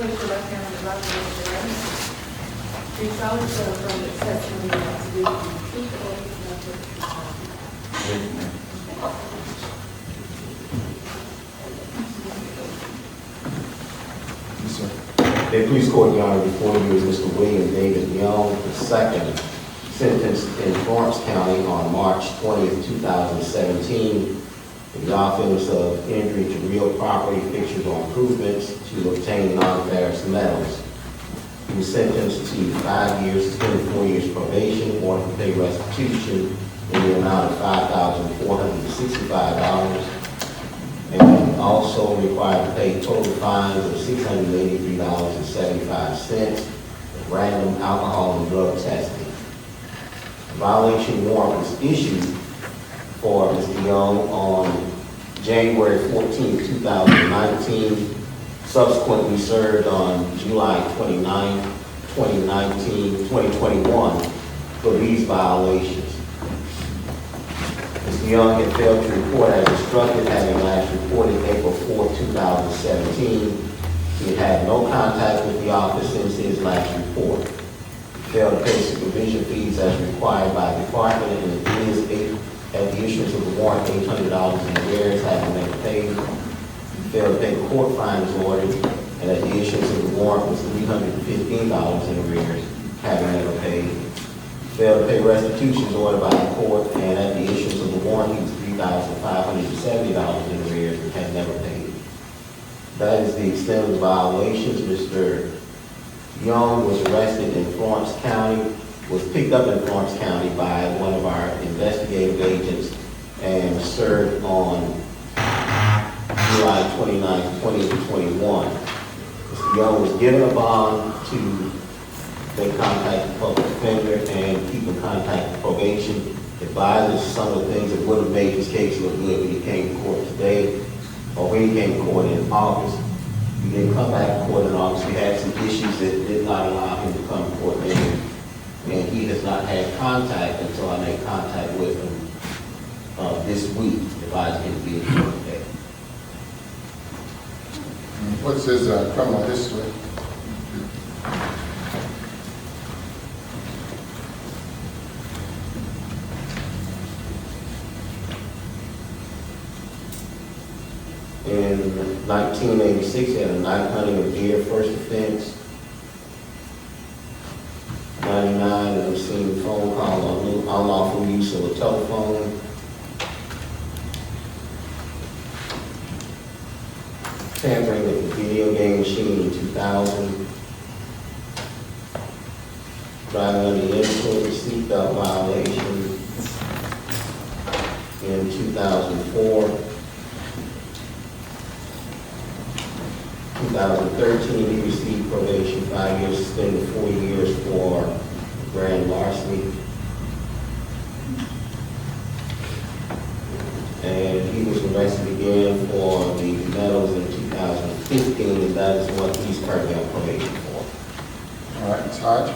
Place your left hand on the Bible and raise your right hand. Do you solemnly swear or affirm that testimony you have to give the truth, the whole truth, and nothing but the truth? Yes, sir. The police court, Your Honor, before you is Mr. William David Young, II, sentenced in Florence County on March 20th, 2017, for the offense of injury to real property, fixtures, or improvements to obtain non-ferrous metals. He was sentenced to 5 years, 24 years probation, ordered to pay restitution in the amount of $5,465, and also required to pay total fines of $683.75 for random alcohol and drug testing. A violation warrant was issued for Mr. Young on January 14, 2019, subsequently served on July 29, 2021 for these violations. Mr. Young had failed to report as instructed, having last reported April 4, 2017. He had had no contact with the office since his last report. He failed to pay supervision fees as required by the department, and it is at the issuance of the warrant, $800 in arrears having been paid. He failed to pay the court fines ordered, and at the issuance of the warrant was $315 in arrears having never paid. Failed to pay restitutions ordered by the court, and at the issuance of the warrant, he was $3,570 in arrears and had never paid. That is the extent of the violations. Mr. Young was arrested in Florence County, was picked up in Florence County by one of our investigative agents and served on July 29, 2021. Mr. Young was given a bond to make contact with the public defender and keep in contact with probation. Advises some of the things that would have made his case look good when he came to court today, or when he came to court in August. He didn't come back to court in August. We had some issues that did not allow him to come to court then. And he has not had contact until I made contact with him this week, advising him to be in court today. What's his criminal history? In 1986, he had a night hunting of deer, first offense. 99, an obscene phone call on unlawful use of a telephone. Tampering with the video game machine in 2000. Driving under the influence, seatbelt violation in 2004. 2013, he received probation, 5 years suspended, 4 years for grand larceny. And he was arrested again for the metals in 2015, and that is what he's currently on probation for. All right, Sarge.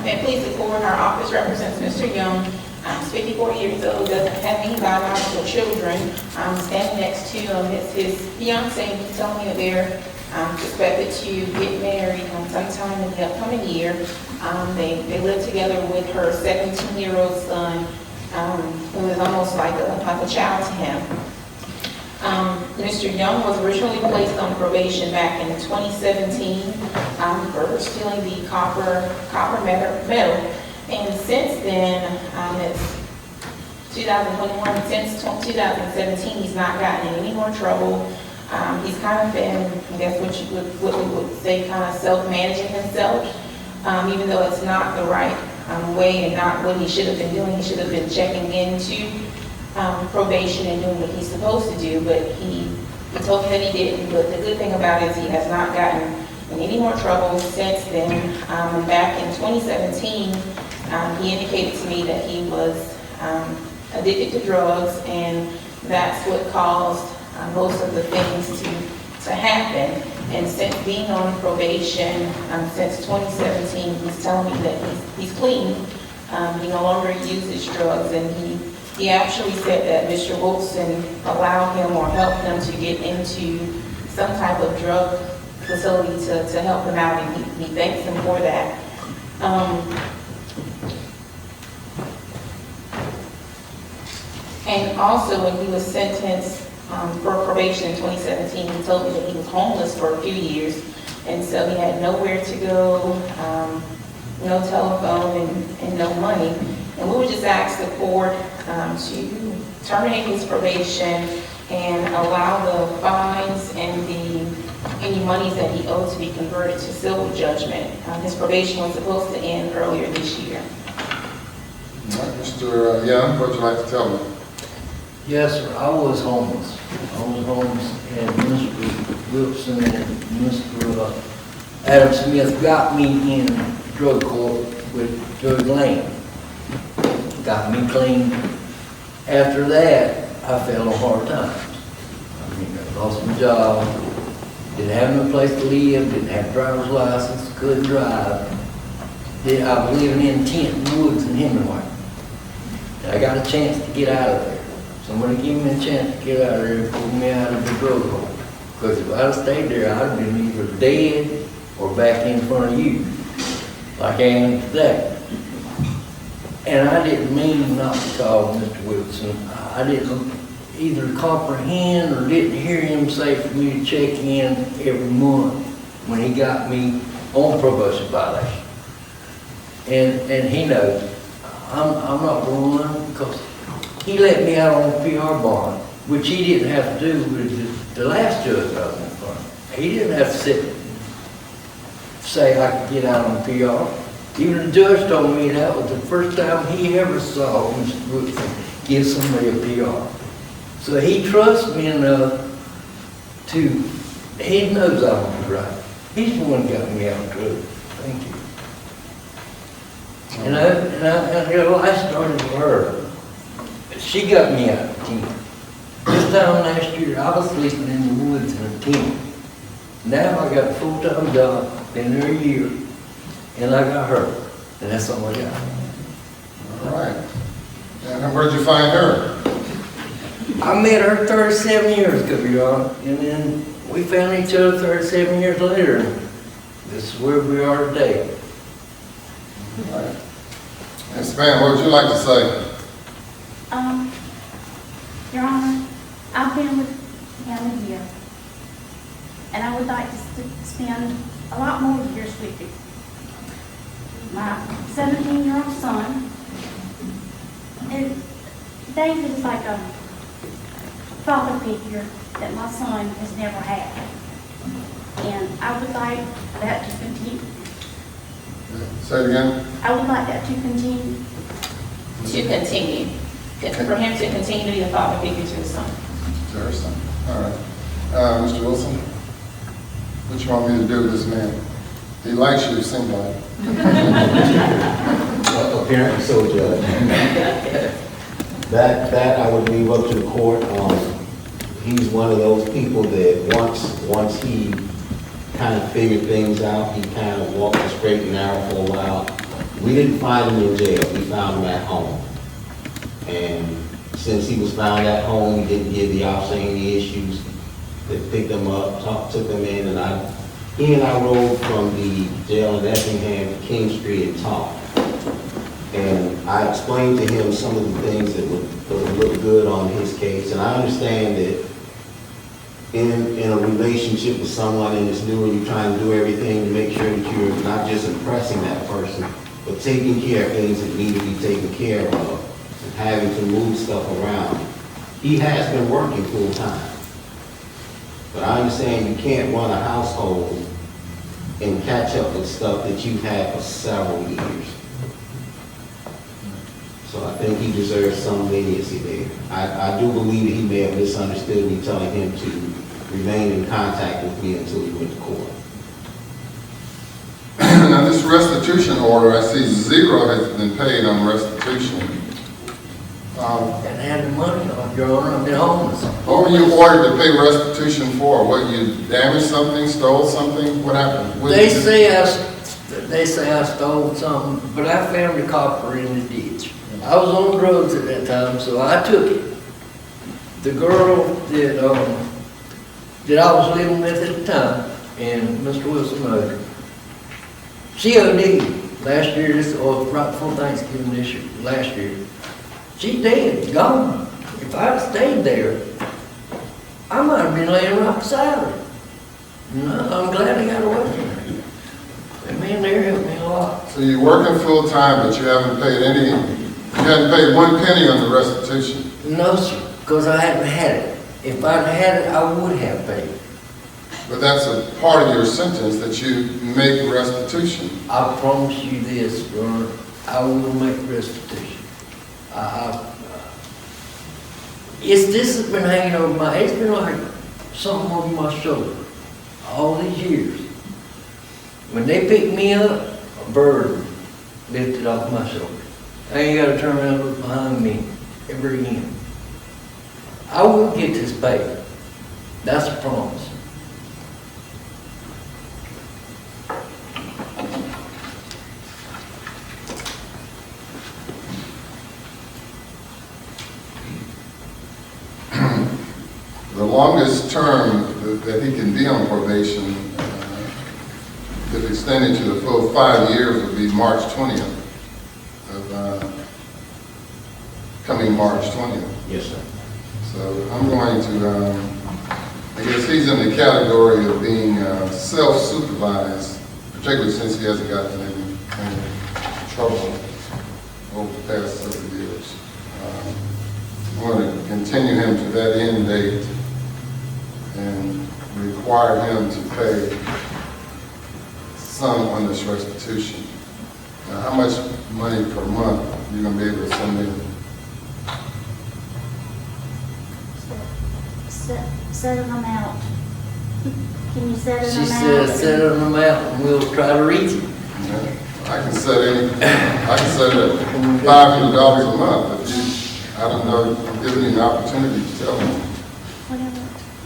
Okay, please record our office represents Mr. Young. He's 54 years old, doesn't have any biological children. Standing next to him is his fiance, and he's telling me that they're expected to get married sometime in the upcoming year. They live together with her 17-year-old son, who is almost like a child to him. Mr. Young was originally placed on probation back in 2017 for stealing the copper metal. And since then, it's 2021, since 2017, he's not gotten in any more trouble. He's kind of been, I guess what we would say, kind of self-managing himself, even though it's not the right way and not what he should have been doing. He should have been checking into probation and doing what he's supposed to do, but he told me that he didn't. But the good thing about it is he has not gotten in any more trouble since then. Back in 2017, he indicated to me that he was addicted to drugs, and that's what caused most of the things to happen. And since being on probation since 2017, he's telling me that he's clean. He no longer uses drugs, and he actually said that Mr. Wilson allowed him or helped him to get into some type of drug facility to help him out, and he thanks him for that. And also, when he was sentenced for probation in 2017, he told me that he was homeless for a few years, and so he had nowhere to go, no telephone, and no money. And we would just ask the court to terminate his probation and allow the fines and any monies that he owed to be converted to civil judgment. His probation was supposed to end earlier this year. All right, Mr. Young, what would you like to tell me? Yes, sir, I was homeless. I was homeless, and Mr. Wilson and Mr. Adam Smith got me in drug court with Judge Lane. Got me clean. After that, I fell on hard times. I mean, I lost my job, didn't have no place to live, didn't have a driver's license, couldn't drive. I was living in a tent in the woods in Hemingway. And I got a chance to get out of there. Somebody gave me a chance to get out of there and pull me out of the drug hole. Because if I'd have stayed there, I'd have been either dead or back in front of you, like I am today. And I didn't mean not to call Mr. Wilson. I didn't either comprehend or didn't hear him say for me to check in every month when he got me on probation violation. And he knows I'm not going to run because he let me out on a PR bond, which he didn't have to do with the last judge I was in front of. He didn't have to say I could get out on PR. Even the judge told me that was the first time he ever saw Mr. Wilson give somebody a PR. So he trusts me enough he knows I want to right. He's the one who got me out of trouble. Thank you. And I started with her. She got me out of the tent. This time last year, I was sleeping in the woods in a tent. Now I got a full-time job, been there a year, and I got her, and that's all I got. All right. And where'd you find her? I met her 37 years ago, Your Honor, and then we found each other 37 years later, and this is where we are today. All right. Ms. Van, what would you like to say? Your Honor, I've been with him a year, and I would like to spend a lot more years with you. My 17-year-old son, and David is like a father figure that my son has never had. And I would like that to continue. Say it again. I would like that to continue. To continue. For him to continue to be a father figure to his son. To her son. All right. Mr. Wilson, what you want me to do with this man? He likes you, it seems like. Apparently so, Judge. That I would leave up to the court. He's one of those people that once he kind of figured things out, he kind of walked the straight and narrow for a while. We didn't find him in jail, we found him at home. And since he was found at home, he didn't give the officer any issues. They picked him up, took him in, and he and I rode from the jail in Effingham to King Street and talked. And I explained to him some of the things that would look good on his case. And I understand that in a relationship with someone and it's new and you're trying to do everything to make sure that you're not just impressing that person, but taking care of things that need to be taken care of and having to move stuff around. He has been working full time. But I understand you can't run a household and catch up with stuff that you've had for several years. So I think he deserves some leniency there. I do believe that he may have misunderstood me telling him to remain in contact with me until he went to court. Now this restitution order, I see zero has been paid on restitution. And had the money on, Your Honor, I've been homeless. What were you ordered to pay restitution for? What, you damaged something, stole something? What happened? What They did you- say I stole something, but I found the copper in the ditch. I was on drugs at that time, so I took it. The girl that I was living with at the time, and Mr. Wilson knows her. She OD'd last year, or right before Thanksgiving this year, last year. She's dead, gone. If I'd have stayed there, I might have been laying right beside her. No, I'm glad I got away from her. That man there helped me a lot. So you're working full-time, but you hadn't paid 1 penny on the restitution. No, sir, because I hadn't had it. If I'd had it, I would have paid. But that's a part of your sentence that you make restitution. I promise you this, Your Honor, I will make restitution. This has been hanging over it's been like something over my shoulder all these years. When they pick me up, a bird lifted off my shoulder. I ain't got to turn around and look behind me ever again. I will get this paid. That's a promise. The longest term that he can be on probation, if extended to the full 5 years, would be March 20th of coming March 20th. Yes, sir. So I'm going to, I guess he's in the category of being self-supervised, particularly since he hasn't gotten any trouble over the past several years. I'm going to continue him to that end date and require him to pay some on this restitution. Now, how much money per month are you going to be able to send in? Set an amount. Can you set an She amount? said, set an amount and we'll try to reach it. I can set it at $500 a month. If you, I don't know, I'm giving you an opportunity to tell me. Whatever,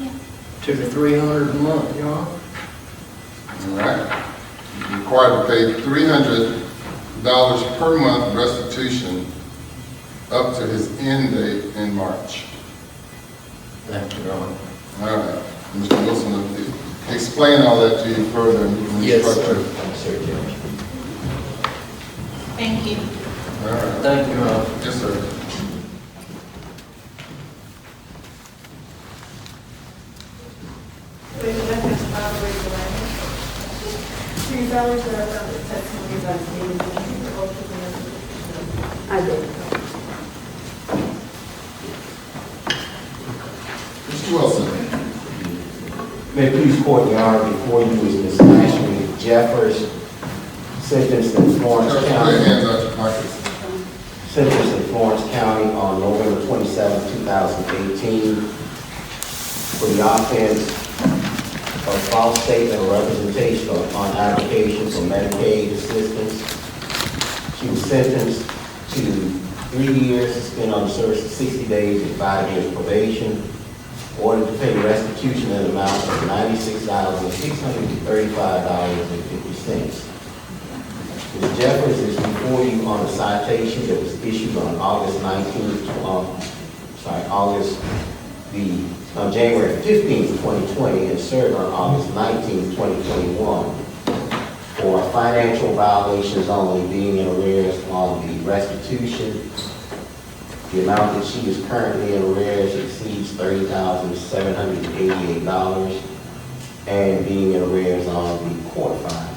yeah. 200 to 300 a month, Your Honor. All right? You're required to pay $300 per month restitution up to his end date in March. Thank you, Your Honor. All right. Mr. Wilson, explain all that to you further and you can Yes, instruct sir. you. Yes, sir, Judge. Thank you. All right. Thank you, Your Honor. Yes, sir. Please let us raise your right hand. Do you solemnly swear that the testimony about the statement is the truth, the whole truth, and nothing but the truth? I do. Mr. Wilson. May it please court, Your Honor, before you is Ms. Ashley Jeffers, sentenced in Florence Put your County. hands out your pockets. Sentenced in Florence County on November 27, 2018, for the offense of false statement or representation on application for Medicaid assistance. She was sentenced to 3 years suspended on the service of 60 days and 5 years probation, ordered to pay restitution in an amount of $96,635.50. Ms. Jeffers is before you on a citation that was issued on January 15, 2020, and served on August 19, 2021, for financial violations only, being in arrears on the restitution. The amount that she is currently in arrears exceeds $30,788, and being in arrears on the court fine.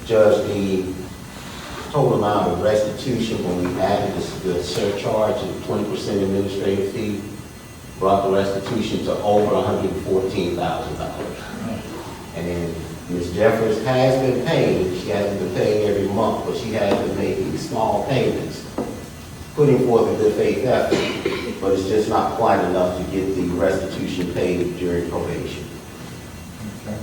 Judge, the total amount of restitution when we added the surcharge of 20% administrative fee brought the restitution to over $114,000. And then Ms. Jeffers has been paying, she hasn't been paying every month, but she has been making small payments, putting forth a good faith effort, but it's just not quite enough to get the restitution paid during probation. Okay.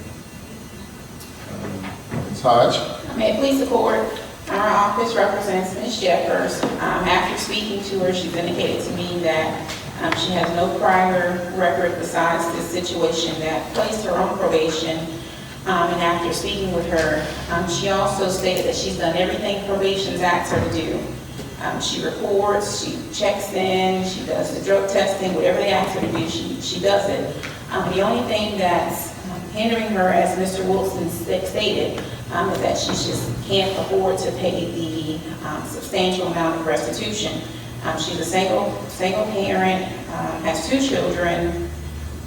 Ms. Hodge. May it please the court, our office represents Ms. Jeffers. After speaking to her, she's indicated to me that she has no prior record besides this situation that placed her on probation. And after speaking with her, she also stated that she's done everything probation's asked her to do. She reports, she checks in, she does the drug testing, whatever they ask her to do, she does it. The only thing that's hindering her, as Mr. Wilson stated, is that she just can't afford to pay the substantial amount of restitution. She's a single parent, has 2 children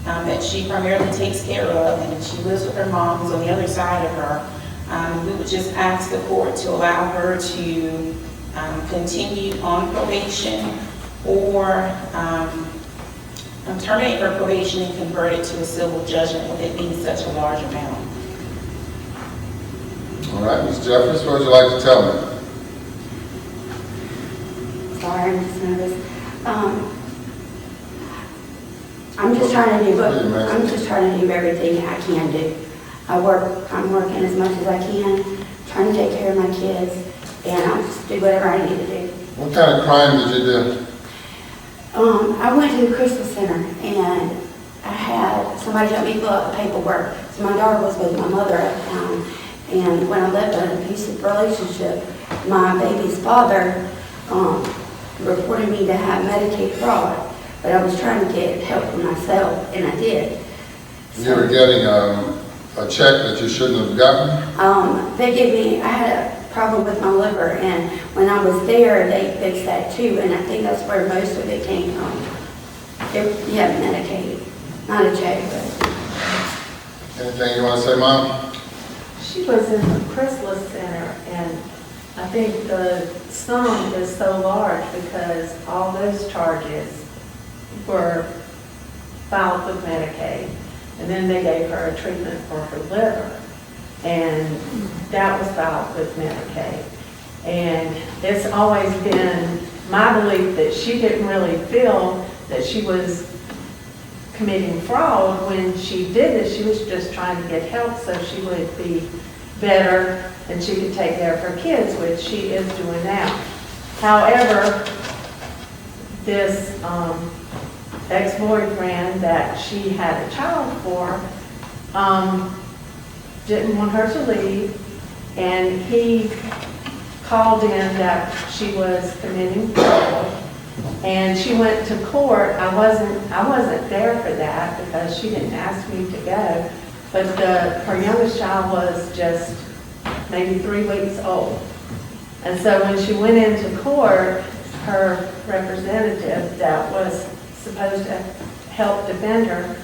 that she primarily takes care of, and she lives with her mom, who's on the other side of her. We would just ask the court to allow her to continue on probation, or terminate her probation and convert it to a civil judgment, with it being such a large amount. All right, Ms. Jeffers, what would you like to tell me? Sorry, I'm just nervous. I'm just trying to do everything I can do. I'm working as much as I can, trying to take care of my kids, and I'll just do whatever I need to do. What kind of crime did you do? I went to the Crystal Center, and I had somebody help me fill out the paperwork. So my daughter was with my mother at the time, and when I left an abusive relationship, my baby's father reported me to have Medicaid fraud, but I was trying to get help for myself, and I did. You were getting a check that you shouldn't have gotten? I had a problem with my liver, and when I was there, they fixed that too, and I think that's where most of it came from. Yeah, Medicaid, not a check, but. Anything you want to say, Mom? She was in the Chrysalis Center, and I think the sum is so large because all those charges were filed with Medicaid, and then they gave her a treatment for her liver, and that was filed with Medicaid. And it's always been my belief that she didn't really feel that she was committing fraud when she did this. She was just trying to get help so she would be better and she could take care of her kids, which she is doing now. However, this ex-boyfriend that she had a child for didn't want her to leave, and he called in that she was committing fraud, and she went to court. I wasn't there for that because she didn't ask me to go, but her youngest child was just maybe 3 weeks old. And so when she went into court, her representative that was supposed to help defend her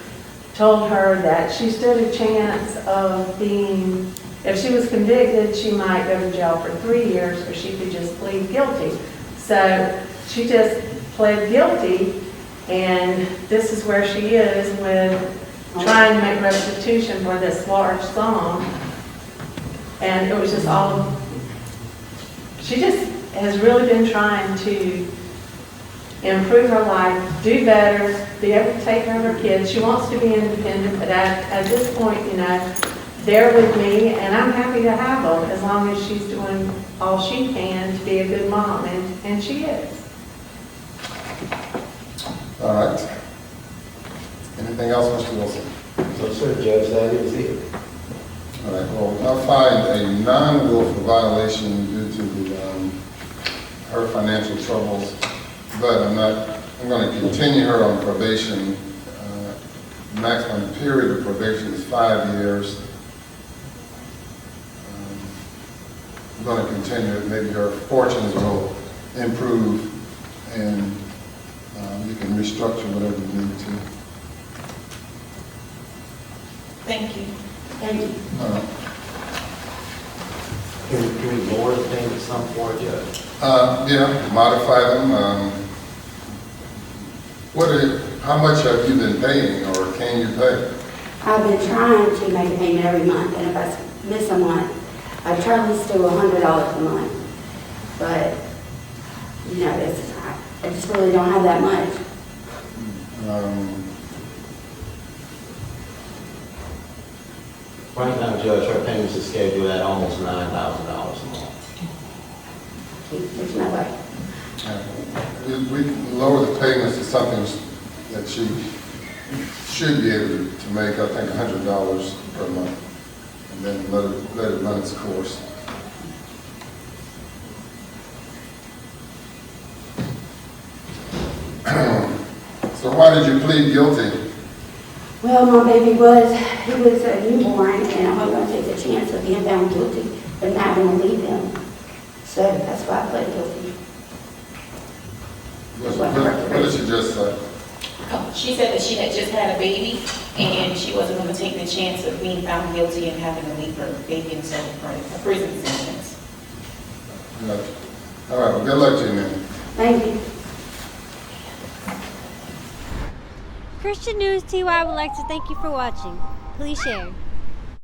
told her that she stood a chance of being, if she was convicted, she might go to jail for 3 years, or she could just plead guilty. So she just pled guilty, and this is where she is with trying to make restitution for this large sum. And it was just all, she just has really been trying to improve her life, do better, be able to take care of her kids. She wants to be independent, but at this point, you know, they're with me, and I'm happy to have them as long as she's doing all she can to be a good mom, and she is. All right. Anything else, Mr. Wilson? So, sir, Judge, that is it. All right, well, I'll find a non-willful violation due to her financial troubles, but I'm going to continue her on probation. Maximum period of probation is 5 years. I'm going to continue it. Maybe her fortunes will improve, and you can restructure whatever you need to. Thank you. Thank you. Can we lower the payment some for it, Judge? Yeah, modify them. How much have you been paying, or can you pay? I've been trying to make a payment every month, and if I miss a month, I try to do $100 a month. But, you know, I just really don't have that much. Right now, Judge, her payments are scheduled at almost $9,000 a month. There's no way. We can lower the payments to something that she should be able to make, I think, $100 per month, and then let it run its course. So why did you plead guilty? Well, my baby he was a newborn, and I wasn't gonna take the chance of being found guilty and having to leave him. So that's why I pled guilty. What did she just say? She said that she had just had a baby, and she wasn't going to take the chance of being found guilty and having to leave her baby until a prison sentence. Gotcha. All right, well, good luck to you, man. Thank you. Christian News TY would like to thank you for watching. Please share.